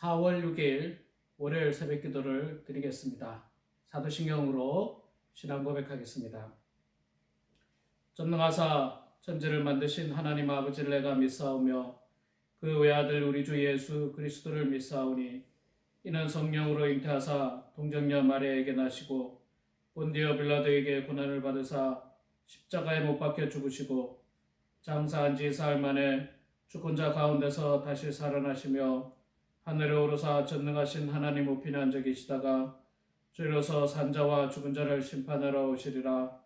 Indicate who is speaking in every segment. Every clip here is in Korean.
Speaker 1: 4월 6일 월요일 새벽 기도를 드리겠습니다. 사도신경으로 신앙 고백하겠습니다. 전능하사 천지를 만드신 하나님 아버지를 내가 믿사오며 그 외아들 우리 주 예수 그리스도를 믿사오니 이는 성령으로 잉태하사 동정녀 마리아에게 나시고 본디오 빌라도에게 고난을 받으사 십자가에 못 박혀 죽으시고 장사한 지 사흘 만에 죽은 자 가운데서 다시 살아나시며 하늘에 오르사 전능하신 하나님 우편에 앉아 계시다가 주로서 산자와 죽은 자를 심판하러 오시리라.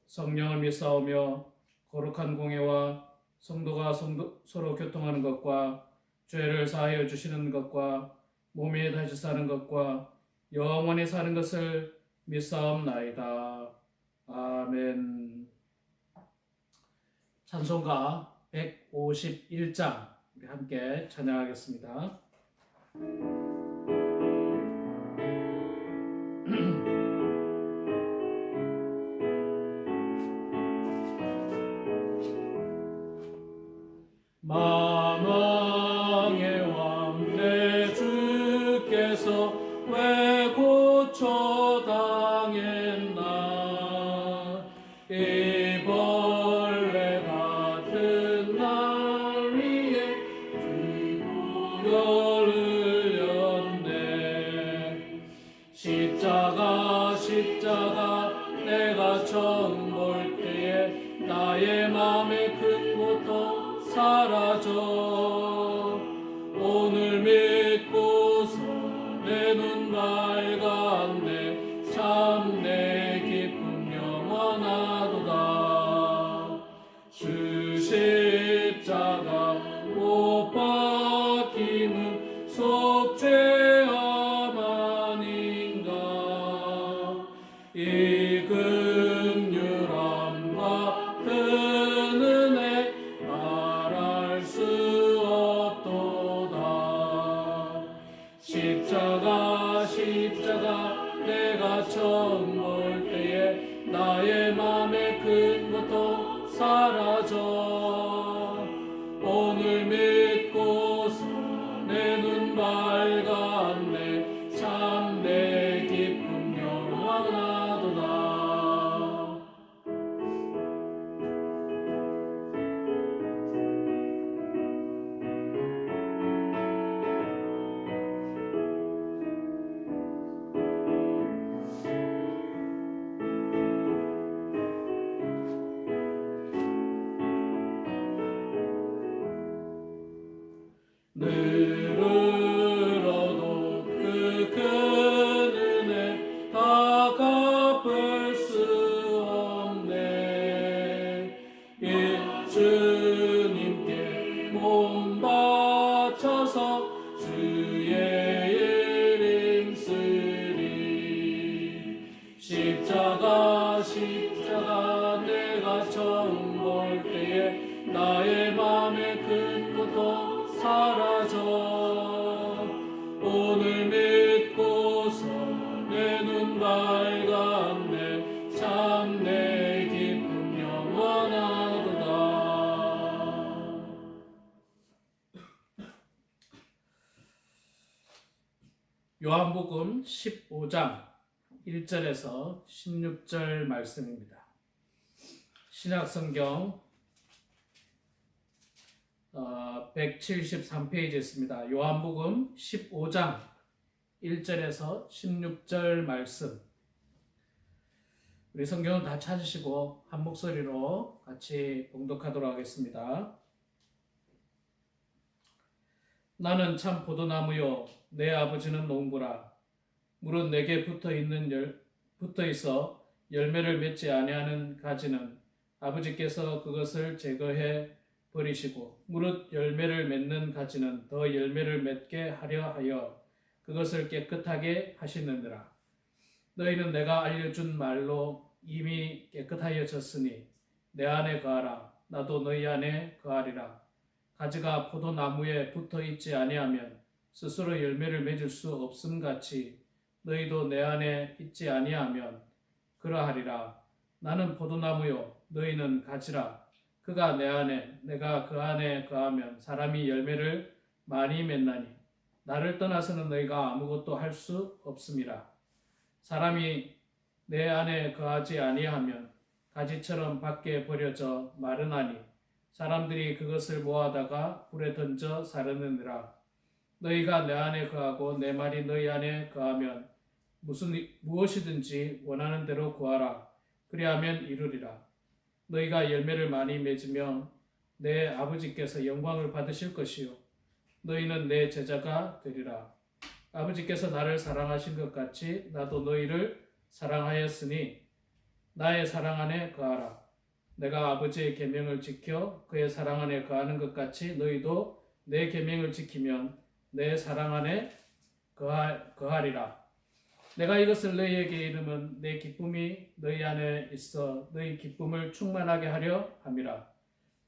Speaker 1: 성령을 믿사오며 거룩한 공예와 성도가 서로 교통하는 것과 죄를 사하여 주시는 것과 몸이 다시 사는 것과 영원히 사는 것을 믿사옵나이다. 아멘. 찬송가 151장 우리 함께 찬양하겠습니다. 만왕의 왕 내 주께서 왜 고쳐 당했나 이 벌레 같은 날 위에 죽으려 흘렸네. 십자가 내가 처음 볼 때에 나의 맘에 큰 고통 사라져. 오늘 믿고서 내 눈 밝았네. 참 내 기쁨 영원하도다. 주 십자가 못 박힘은 속죄함 아닌가. 이 긍휼함과 큰 은혜 말할 수 없도다. 십자가 내가 처음 볼 때에 나의 맘에 큰 고통 사라져. 오늘 믿고서 내 눈 밝았네. 참 내 기쁨 영원하도다. 늘어도 그 큰 은혜 다 갚을 수 없네. 주님께 몸 바쳐서 주의 일 힘쓰리. 십자가 내가 처음 볼 때에 나의 맘에 큰 고통 사라져. 오늘 믿고서 내 눈 밝았네. 참 내 기쁨 영원하도다. 요한복음 15장 1절에서 16절 말씀입니다. 신약성경 173페이지에 있습니다. 요한복음 15장 1절에서 16절 말씀. 우리 성경을 다 찾으시고 한 목소리로 같이 봉독하도록 하겠습니다. 나는 참 포도나무요 내 아버지는 농부라. 물은 내게 붙어 있어 열매를 맺지 아니하는 가지는 아버지께서 그것을 제거해 버리시고 무릇 열매를 맺는 가지는 더 열매를 맺게 하려 하여 그것을 깨끗하게 하시느니라. 너희는 내가 알려준 말로 이미 깨끗하여졌으니 내 안에 거하라. 나도 너희 안에 거하리라. 가지가 포도나무에 붙어 있지 아니하면 스스로 열매를 맺을 수 없음 같이 너희도 내 안에 있지 아니하면 그러하리라. 나는 포도나무요 너희는 가지라. 그가 내 안에 내가 그 안에 거하면 사람이 열매를 많이 맺나니 나를 떠나서는 너희가 아무것도 할 수 없음이라. 사람이 내 안에 거하지 아니하면 가지처럼 밖에 버려져 마르나니 사람들이 그것을 모아다가 불에 던져 사르느니라. 너희가 내 안에 거하고 내 말이 너희 안에 거하면 무엇이든지 원하는 대로 구하라. 그리하면 이루리라. 너희가 열매를 많이 맺으며 내 아버지께서 영광을 받으실 것이요 너희는 내 제자가 되리라. 아버지께서 나를 사랑하신 것 같이 나도 너희를 사랑하였으니 나의 사랑 안에 거하라. 내가 아버지의 계명을 지켜 그의 사랑 안에 거하는 것 같이 너희도 내 계명을 지키면 내 사랑 안에 거하리라. 내가 이것을 너희에게 이름은 내 기쁨이 너희 안에 있어 너희 기쁨을 충만하게 하려 함이라.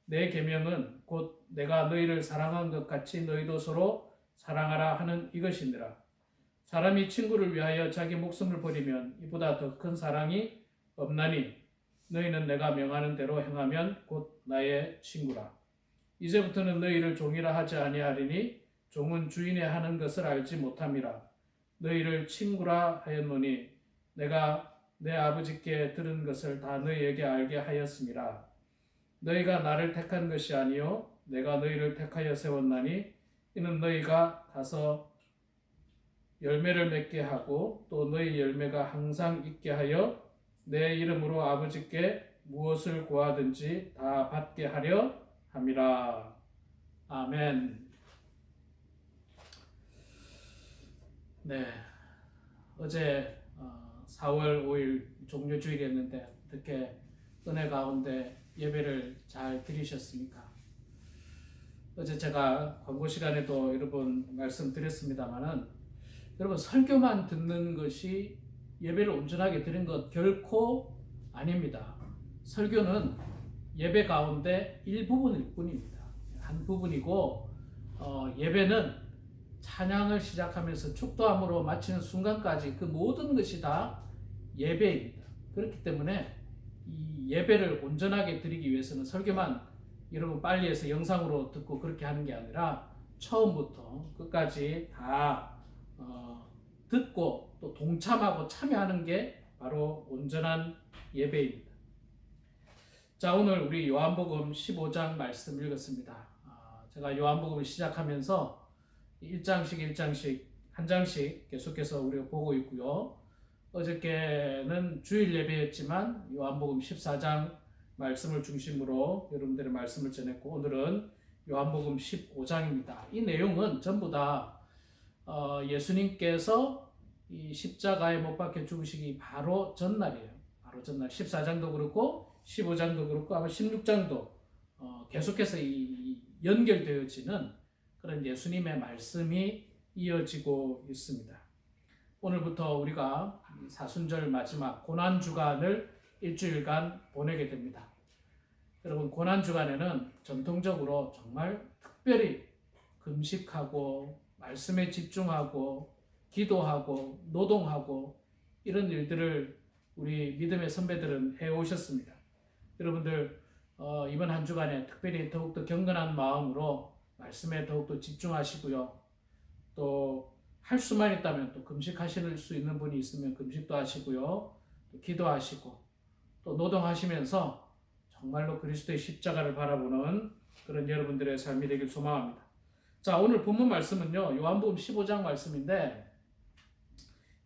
Speaker 1: 내 계명은 곧 내가 너희를 사랑한 것 같이 너희도 서로 사랑하라 하는 이것이니라. 사람이 친구를 위하여 자기 목숨을 버리면 이보다 더 큰 사랑이 없나니 너희는 내가 명하는 대로 행하면 곧 나의 친구라. 이제부터는 너희를 종이라 하지 아니하리니 종은 주인의 하는 것을 알지 못함이라. 너희를 친구라 하였노니 내가 내 아버지께 들은 것을 다 너희에게 알게 하였음이라. 너희가 나를 택한 것이 아니요 내가 너희를 택하여 세웠나니 이는 너희가 가서 열매를 맺게 하고 또 너희 열매가 항상 있게 하여 내 이름으로 아버지께 무엇을 구하든지 다 받게 하려 함이라. 아멘. 네, 어제 4월 5일 종료주일이었는데 어떻게 은혜 가운데 예배를 잘 드리셨습니까? 어제 제가 광고 시간에도 여러분 말씀드렸습니다만은 여러분 설교만 듣는 것이 예배를 온전하게 드린 것 결코 아닙니다. 설교는 예배 가운데 일부분일 뿐입니다. 한 부분이고 예배는 찬양을 시작하면서 축도함으로 마치는 순간까지 그 모든 것이 다 예배입니다. 그렇기 때문에 이 예배를 온전하게 드리기 위해서는 설교만 여러분 빨리 해서 영상으로 듣고 그렇게 하는 게 아니라 처음부터 끝까지 다 듣고 또 동참하고 참여하는 게 바로 온전한 예배입니다. 자, 오늘 우리 요한복음 15장 말씀 읽었습니다. 제가 요한복음을 시작하면서 1장씩 한 장씩 계속해서 우리가 보고 있고요. 어저께는 주일 예배였지만 요한복음 14장 말씀을 중심으로 여러분들의 말씀을 전했고 오늘은 요한복음 15장입니다. 이 내용은 전부 다 예수님께서 이 십자가에 못 박혀 죽으시기 바로 전날이에요. 바로 전날 14장도 그렇고 15장도 그렇고 아마 16장도 계속해서 연결되어지는 그런 예수님의 말씀이 이어지고 있습니다. 오늘부터 우리가 사순절 마지막 고난주간을 일주일간 보내게 됩니다. 여러분 고난주간에는 전통적으로 정말 특별히 금식하고 말씀에 집중하고 기도하고 노동하고 이런 일들을 우리 믿음의 선배들은 해오셨습니다. 여러분들 이번 한 주간에 특별히 더욱더 경건한 마음으로 말씀에 더욱더 집중하시고요. 또 할 수만 있다면 또 금식하실 수 있는 분이 있으면 금식도 하시고요. 또 기도하시고 또 노동하시면서 정말로 그리스도의 십자가를 바라보는 그런 여러분들의 삶이 되길 소망합니다. 자, 오늘 본문 말씀은요. 요한복음 15장 말씀인데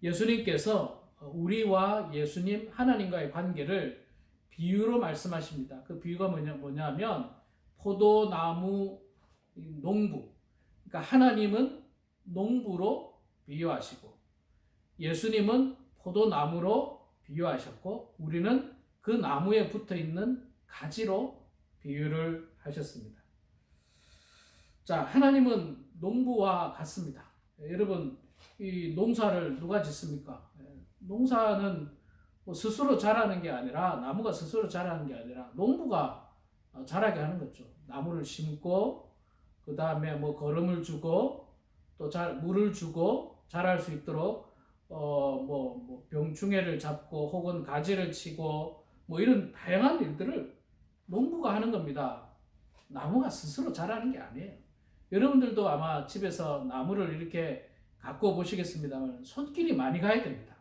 Speaker 1: 예수님께서 우리와 예수님 하나님과의 관계를 비유로 말씀하십니다. 그 비유가 뭐냐면 포도나무 농부, 그러니까 하나님은 농부로 비유하시고 예수님은 포도나무로 비유하셨고 우리는 그 나무에 붙어있는 가지로 비유를 하셨습니다. 자, 하나님은 농부와 같습니다. 여러분 이 농사를 누가 짓습니까? 농사는 스스로 자라는 게 아니라 나무가 스스로 자라는 게 아니라 농부가 자라게 하는 거죠. 나무를 심고 그 다음에 거름을 주고 또 물을 주고 자랄 수 있도록 병충해를 잡고 혹은 가지를 치고 이런 다양한 일들을 농부가 하는 겁니다. 나무가 스스로 자라는 게 아니에요. 여러분들도 아마 집에서 나무를 이렇게 갖고 보시겠습니다만 손길이 많이 가야 됩니다.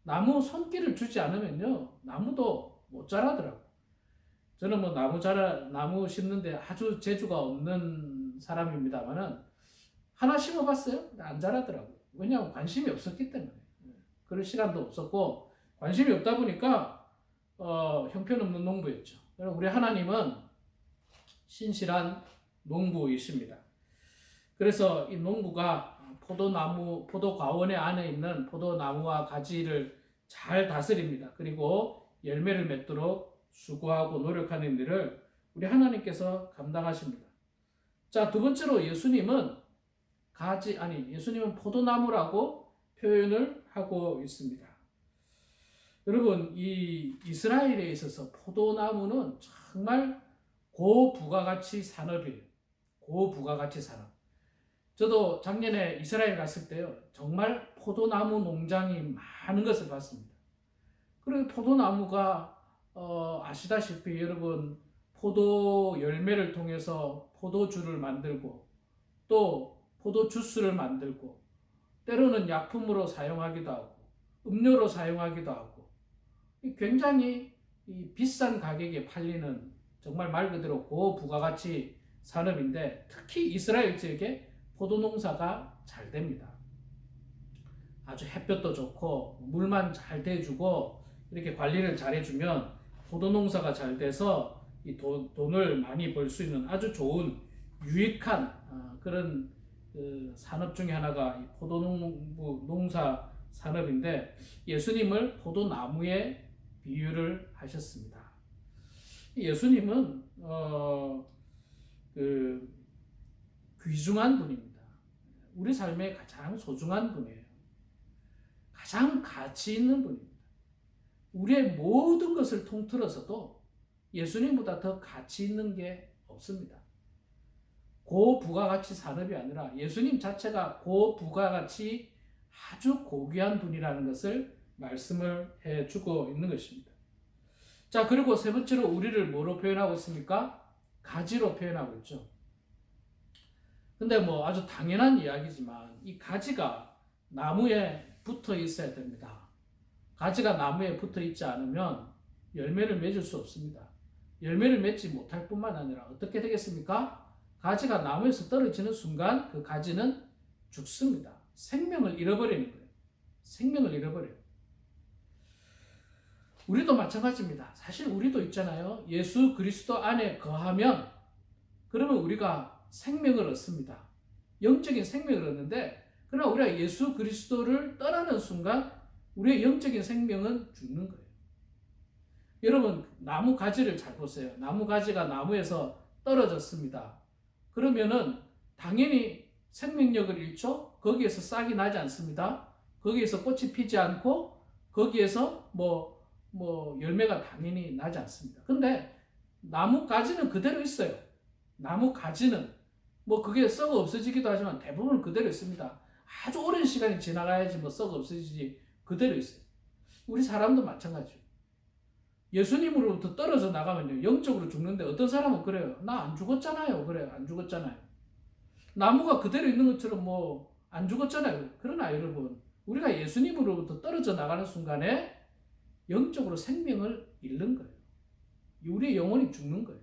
Speaker 1: 나무 손길을 주지 않으면요, 나무도 못 자라더라고요. 저는 뭐 나무 심는데 아주 재주가 없는 사람입니다만은 하나 심어봤어요. 근데 안 자라더라고요. 왜냐하면 관심이 없었기 때문에. 그럴 시간도 없었고 관심이 없다 보니까 형편없는 농부였죠. 우리 하나님은 신실한 농부이십니다. 그래서 이 농부가 포도 과원의 안에 있는 포도나무와 가지를 잘 다스립니다. 그리고 열매를 맺도록 수고하고 노력하는 일을 우리 하나님께서 감당하십니다. 자, 두 번째로 예수님은 예수님은 포도나무라고 표현을 하고 있습니다. 여러분, 이 이스라엘에 있어서 포도나무는 정말 고부가가치 산업이에요. 고부가가치 산업. 저도 작년에 이스라엘 갔을 때요, 정말 포도나무 농장이 많은 것을 봤습니다. 그리고 포도나무가 아시다시피 여러분, 포도 열매를 통해서 포도주를 만들고 또 포도 주스를 만들고 때로는 약품으로 사용하기도 하고 음료로 사용하기도 하고 굉장히 비싼 가격에 팔리는 정말 말 그대로 고부가가치 산업인데, 특히 이스라엘 지역에 포도 농사가 잘 됩니다. 아주 햇볕도 좋고 물만 잘 대주고 이렇게 관리를 잘 해주면 포도 농사가 잘 돼서 이 돈을 많이 벌 수 있는 아주 좋은 유익한 그런 산업 중에 하나가 이 포도농부 농사 산업인데, 예수님을 포도나무에 비유를 하셨습니다. 예수님은 귀중한 분입니다. 우리 삶에 가장 소중한 분이에요. 가장 가치 있는 분입니다. 우리의 모든 것을 통틀어서도 예수님보다 더 가치 있는 게 없습니다. 고부가가치 산업이 아니라 예수님 자체가 고부가가치 아주 고귀한 분이라는 것을 말씀을 해주고 있는 것입니다. 자, 그리고 세 번째로 우리를 뭐로 표현하고 있습니까? 가지로 표현하고 있죠. 근데 뭐 아주 당연한 이야기지만 이 가지가 나무에 붙어 있어야 됩니다. 가지가 나무에 붙어 있지 않으면 열매를 맺을 수 없습니다. 열매를 맺지 못할 뿐만 아니라 어떻게 되겠습니까? 가지가 나무에서 떨어지는 순간 그 가지는 죽습니다. 생명을 잃어버리는 거예요. 생명을 잃어버려요. 우리도 마찬가지입니다. 사실 우리도 있잖아요. 예수 그리스도 안에 거하면 그러면 우리가 생명을 얻습니다. 영적인 생명을 얻는데, 그러나 우리가 예수 그리스도를 떠나는 순간 우리의 영적인 생명은 죽는 거예요. 여러분, 나무 가지를 잘 보세요. 나무 가지가 나무에서 떨어졌습니다. 그러면은 당연히 생명력을 잃죠. 거기에서 싹이 나지 않습니다. 거기에서 꽃이 피지 않고 거기에서 열매가 당연히 나지 않습니다. 근데 나무 가지는 그대로 있어요. 나무 가지는 그게 썩어 없어지기도 하지만 대부분 그대로 있습니다. 아주 오랜 시간이 지나가야지 썩어 없어지지 그대로 있어요. 우리 사람도 마찬가지예요. 예수님으로부터 떨어져 나가면요, 영적으로 죽는데 어떤 사람은 그래요. 나 안 죽었잖아요. 그래요. 안 죽었잖아요. 나무가 그대로 있는 것처럼 안 죽었잖아요. 그러나 여러분, 우리가 예수님으로부터 떨어져 나가는 순간에 영적으로 생명을 잃는 거예요. 우리의 영혼이 죽는 거예요.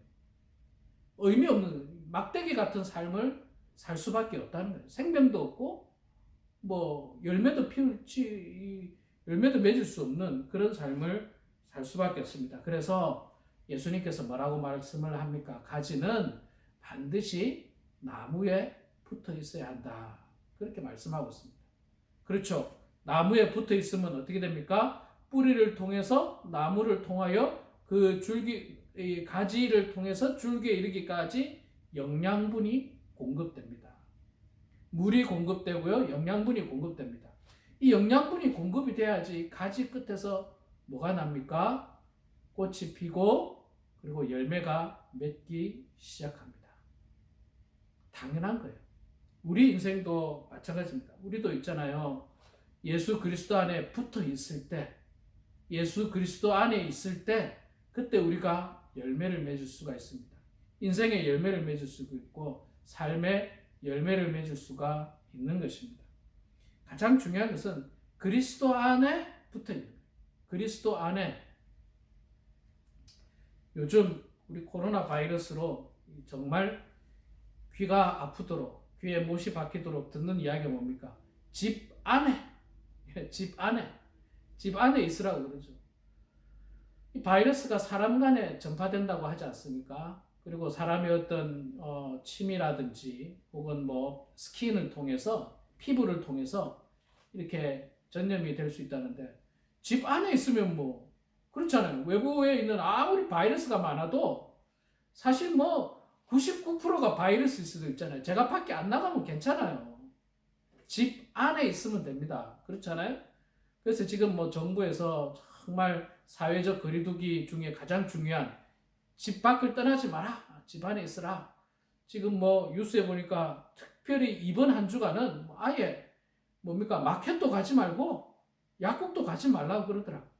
Speaker 1: 의미 없는 막대기 같은 삶을 살 수밖에 없다는 거예요. 생명도 없고 열매도 열매도 맺을 수 없는 그런 삶을 살 수밖에 없습니다. 그래서 예수님께서 뭐라고 말씀을 합니까? 가지는 반드시 나무에 붙어 있어야 한다. 그렇게 말씀하고 있습니다. 그렇죠. 나무에 붙어 있으면 어떻게 됩니까? 뿌리를 통해서 나무를 통하여 그 가지를 통해서 줄기에 이르기까지 영양분이 공급됩니다. 물이 공급되고요, 영양분이 공급됩니다. 이 영양분이 공급이 돼야지 가지 끝에서 뭐가 납니까? 꽃이 피고 그리고 열매가 맺기 시작합니다. 당연한 거예요. 우리 인생도 마찬가지입니다. 우리도 있잖아요. 예수 그리스도 안에 붙어 있을 때, 예수 그리스도 안에 있을 때 그때 우리가 열매를 맺을 수가 있습니다. 인생의 열매를 맺을 수가 있고 삶의 열매를 맺을 수가 있는 것입니다. 가장 중요한 것은 그리스도 안에 붙어 있는 거예요. 그리스도 안에. 요즘 우리 코로나 바이러스로 정말 귀가 아프도록, 귀에 못이 박히도록 듣는 이야기가 뭡니까? 집 안에, 집 안에 있으라고 그러죠. 이 바이러스가 사람 간에 전파된다고 하지 않습니까? 그리고 사람의 어떤 침이라든지 혹은 뭐 스킨을 통해서, 피부를 통해서 이렇게 전염이 될 수 있다는데, 집 안에 있으면 뭐 그렇잖아요. 외부에 있는 아무리 바이러스가 많아도 사실 뭐 99%가 바이러스일 수도 있잖아요. 제가 밖에 안 나가면 괜찮아요. 집 안에 있으면 됩니다. 그렇잖아요. 그래서 지금 뭐 정부에서 정말 사회적 거리두기 중에 가장 중요한, 집 밖을 떠나지 마라, 집 안에 있으라. 지금 뭐 뉴스에 보니까 특별히 이번 한 주간은 아예 뭡니까, 마켓도 가지 말고 약국도 가지 말라고 그러더라.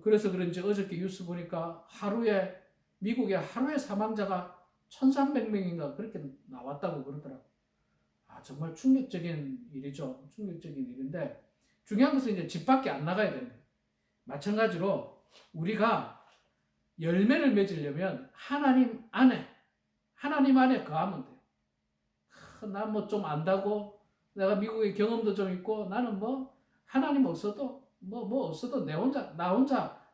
Speaker 1: 그래서 그런지 어저께 뉴스 보니까 미국의 하루에 사망자가 1,300명인가 그렇게 나왔다고 그러더라고. 정말 충격적인 일이죠. 충격적인 일인데, 중요한 것은 이제 집 밖에 안 나가야 되는 거예요. 마찬가지로 우리가 열매를 맺으려면 하나님 안에 거하면 돼요. 난 뭐 좀 안다고, 내가 미국의 경험도 좀 있고, 나는 뭐 하나님 없어도 뭐 없어도 나 혼자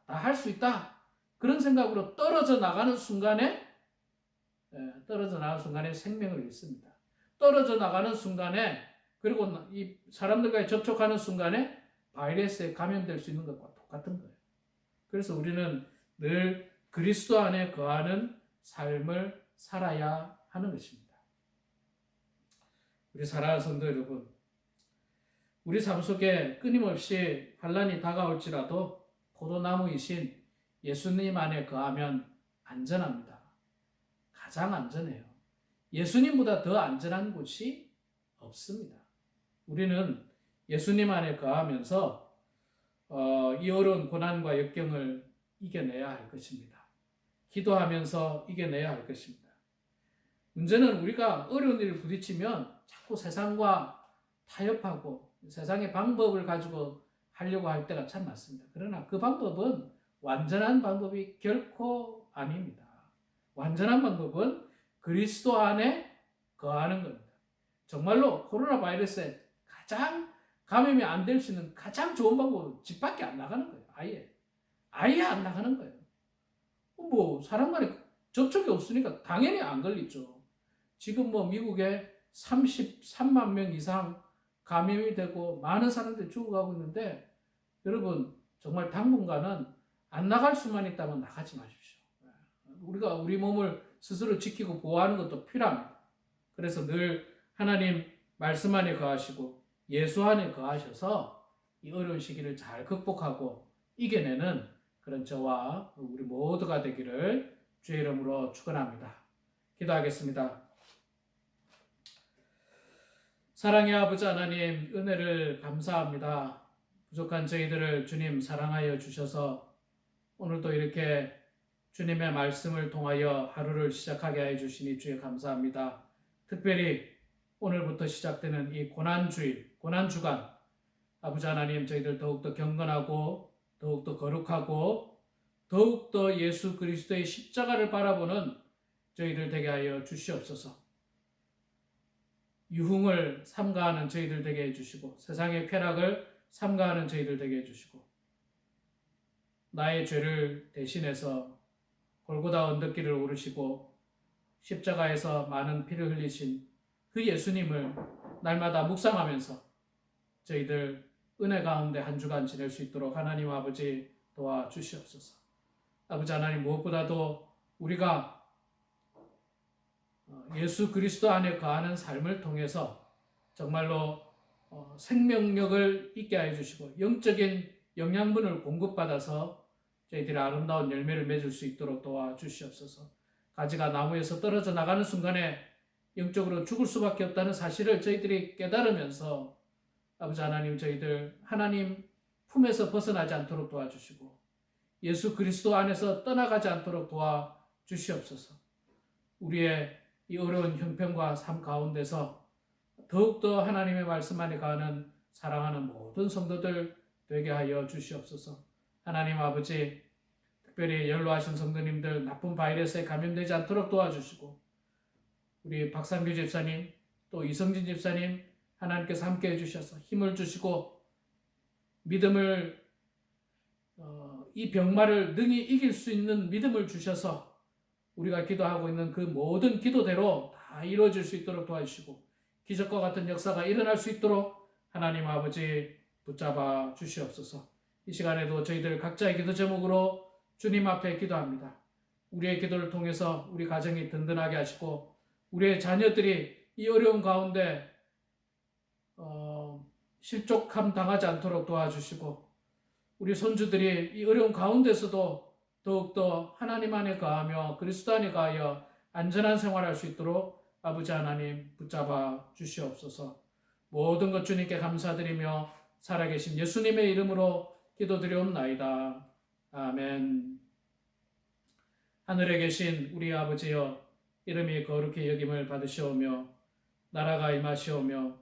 Speaker 1: 다 할 수 있다, 그런 생각으로 떨어져 나가는 순간에 생명을 잃습니다. 떨어져 나가는 순간에, 그리고 이 사람들과 접촉하는 순간에 바이러스에 감염될 수 있는 것과 똑같은 거예요. 그래서 우리는 늘 그리스도 안에 거하는 삶을 살아야 하는 것입니다. 우리 사랑하는 성도 여러분, 우리 삶 속에 끊임없이 환난이 다가올지라도 포도나무이신 예수님 안에 거하면 안전합니다. 가장 안전해요. 예수님보다 더 안전한 곳이 없습니다. 우리는 예수님 안에 거하면서 이 어려운 고난과 역경을 이겨내야 할 것입니다. 기도하면서 이겨내야 할 것입니다. 문제는 우리가 어려운 일을 부딪히면 자꾸 세상과 타협하고 세상의 방법을 가지고 하려고 할 때가 참 많습니다. 그러나 그 방법은 완전한 방법이 결코 아닙니다. 완전한 방법은 그리스도 안에 거하는 겁니다. 정말로 코로나 바이러스에 가장 감염이 안 될 수 있는 가장 좋은 방법은 집 밖에 안 나가는 거예요. 아예 안 나가는 거예요. 뭐 사람 간에 접촉이 없으니까 당연히 안 걸리죠. 지금 뭐 미국에 33만 명 이상 감염이 되고 많은 사람들이 죽어가고 있는데, 여러분 정말 당분간은 안 나갈 수만 있다면 나가지 마십시오. 우리가 우리 몸을 스스로 지키고 보호하는 것도 필요합니다. 그래서 늘 하나님 말씀 안에 거하시고 예수 안에 거하셔서 이 어려운 시기를 잘 극복하고 이겨내는 그런 저와 우리 모두가 되기를 주의 이름으로 축원합니다. 기도하겠습니다. 사랑의 아버지 하나님, 은혜를 감사합니다. 부족한 저희들을 주님 사랑하여 주셔서 오늘도 이렇게 주님의 말씀을 통하여 하루를 시작하게 해 주시니 주에 감사합니다. 특별히 오늘부터 시작되는 이 고난주일, 고난주간, 아버지 하나님, 저희들 더욱더 경건하고 더욱더 거룩하고 더욱더 예수 그리스도의 십자가를 바라보는 저희들 되게 하여 주시옵소서. 유흥을 삼가하는 저희들 되게 해주시고 세상의 쾌락을 삼가하는 저희들 되게 해주시고 나의 죄를 대신해서 골고다 언덕길을 오르시고 십자가에서 많은 피를 흘리신 그 예수님을 날마다 묵상하면서 저희들 은혜 가운데 한 주간 지낼 수 있도록 하나님 아버지 도와주시옵소서. 아버지 하나님, 무엇보다도 우리가 예수 그리스도 안에 거하는 삶을 통해서 정말로 생명력을 있게 해주시고 영적인 영양분을 공급받아서 저희들이 아름다운 열매를 맺을 수 있도록 도와주시옵소서. 가지가 나무에서 떨어져 나가는 순간에 영적으로 죽을 수밖에 없다는 사실을 저희들이 깨달으면서 아버지 하나님, 저희들 하나님 품에서 벗어나지 않도록 도와주시고 예수 그리스도 안에서 떠나가지 않도록 도와주시옵소서. 우리의 이 어려운 형편과 삶 가운데서 더욱더 하나님의 말씀 안에 가는 사랑하는 모든 성도들 되게 하여 주시옵소서. 하나님 아버지, 특별히 연로하신 성도님들 나쁜 바이러스에 감염되지 않도록 도와주시고, 우리 박상규 집사님, 또 이성진 집사님, 하나님께서 함께 해주셔서 힘을 주시고 믿음을 이 병마를 능히 이길 수 있는 믿음을 주셔서 우리가 기도하고 있는 그 모든 기도대로 다 이루어질 수 있도록 도와주시고 기적과 같은 역사가 일어날 수 있도록 하나님 아버지 붙잡아 주시옵소서. 이 시간에도 저희들 각자의 기도 제목으로 주님 앞에 기도합니다. 우리의 기도를 통해서 우리 가정이 든든하게 하시고 우리의 자녀들이 이 어려운 가운데 실족함 당하지 않도록 도와주시고 우리 손주들이 이 어려운 가운데서도 더욱더 하나님 안에 거하며 그리스도 안에 거하여 안전한 생활할 수 있도록 아버지 하나님 붙잡아 주시옵소서. 모든 것 주님께 감사드리며 살아계신 예수님의 이름으로 기도드리옵나이다. 아멘. 하늘에 계신 우리 아버지여, 이름이 거룩히 여김을 받으시오며 나라가 임하시오며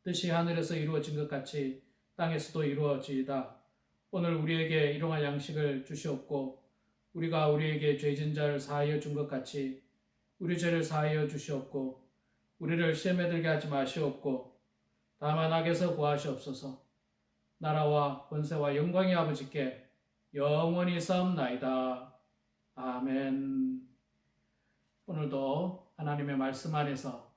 Speaker 1: 뜻이 하늘에서 이루어진 것 같이 땅에서도 이루어지이다. 오늘 우리에게 일용할 양식을 주시옵고 우리가 우리에게 죄진 자를 사하여 준 것 같이 우리 죄를 사하여 주시옵고 우리를 시험에 들게 하지 마시옵고 다만 악에서 구하시옵소서. 나라와 권세와 영광이 아버지께 영원히 싸움나이다. 아멘. 오늘도 하나님의 말씀 안에서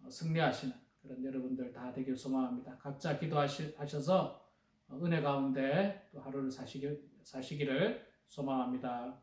Speaker 1: 승리하시는 그런 여러분들 다 되길 소망합니다. 각자 기도하셔서 은혜 가운데 또 하루를 사시기를 소망합니다.